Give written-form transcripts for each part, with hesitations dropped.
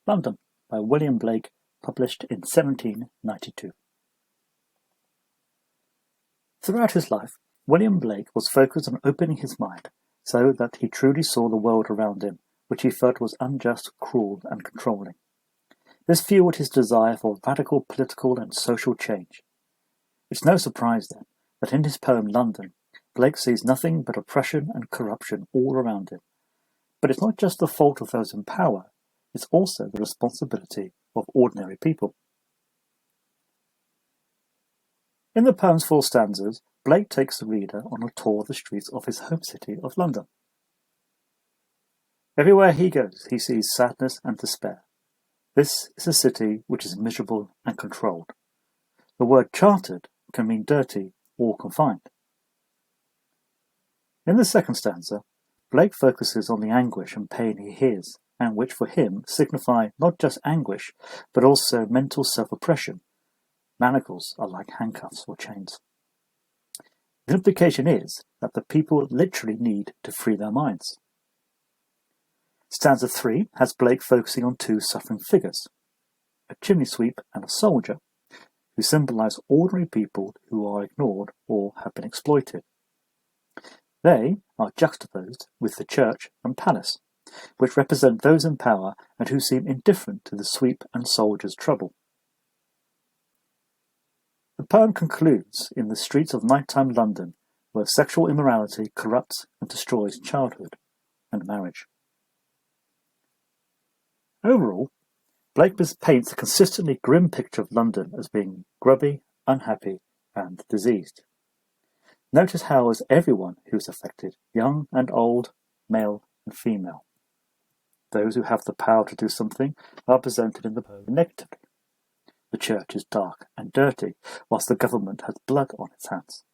London, by William Blake, published in 1792. Throughout his life, William Blake was focused on opening his mind so that he truly saw the world around him, which he felt was unjust, cruel, and controlling. This fueled his desire for radical political and social change. It's no surprise, then, that in his poem London, Blake sees nothing but oppression and corruption all around him. But it's not just the fault of those in power, it's also the responsibility of ordinary people. In the poem's 4 stanzas, Blake takes the reader on a tour of the streets of his home city of London. Everywhere he goes, he sees sadness and despair. This is a city which is miserable and controlled. The word chartered can mean dirty or confined. In the 2nd stanza, Blake focuses on the anguish and pain he hears, and which for him signify not just anguish, but also mental self-oppression. Manacles are like handcuffs or chains. The implication is that the people literally need to free their minds. Stanza 3 has Blake focusing on 2 suffering figures, a chimney sweep and a soldier, who symbolize ordinary people who are ignored or have been exploited. They are juxtaposed with the church and palace, which represent those in power and who seem indifferent to the sweep and soldier's trouble. The poem concludes in the streets of nighttime London, where sexual immorality corrupts and destroys childhood and marriage. Overall, Blake paints a consistently grim picture of London as being grubby, unhappy, and diseased. Notice how is everyone who is affected, young and old, male and female. Those who have the power to do something are presented in the poem negatively. The church is dark and dirty, whilst the government has blood on its hands.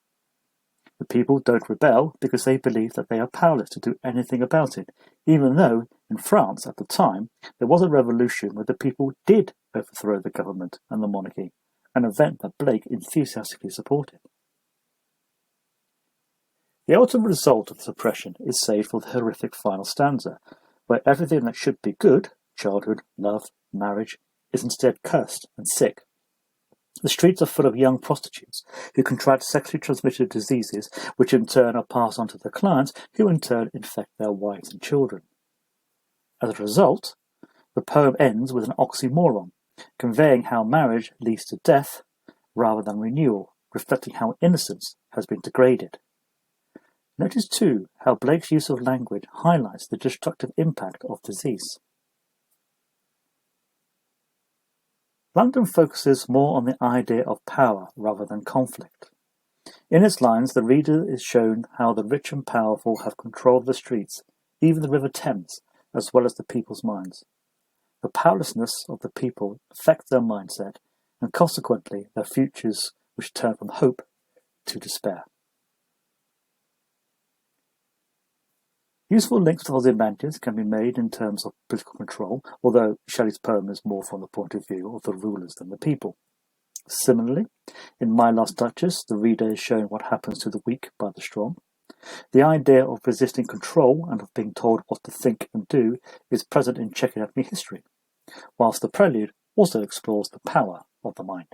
The people don't rebel because they believe that they are powerless to do anything about it, even though, in France at the time, there was a revolution where the people did overthrow the government and the monarchy, an event that Blake enthusiastically supported. The ultimate result of this oppression is saved for the horrific final stanza, where everything that should be good, childhood, love, marriage, is instead cursed and sick. The streets are full of young prostitutes who contract sexually transmitted diseases, which in turn are passed on to their clients, who in turn infect their wives and children. As a result, the poem ends with an oxymoron, conveying how marriage leads to death rather than renewal, reflecting how innocence has been degraded. Notice too how Blake's use of language highlights the destructive impact of disease. London focuses more on the idea of power rather than conflict. In its lines, the reader is shown how the rich and powerful have control of the streets, even the River Thames, as well as the people's minds. The powerlessness of the people affects their mindset, and consequently their futures, which turn from hope to despair. Useful links to Ozymandias can be made in terms of political control, although Shelley's poem is more from the point of view of the rulers than the people. Similarly, in My Last Duchess, the reader is shown what happens to the weak by the strong. The idea of resisting control and of being told what to think and do is present in Czech Academy history, whilst the prelude also explores the power of the mind.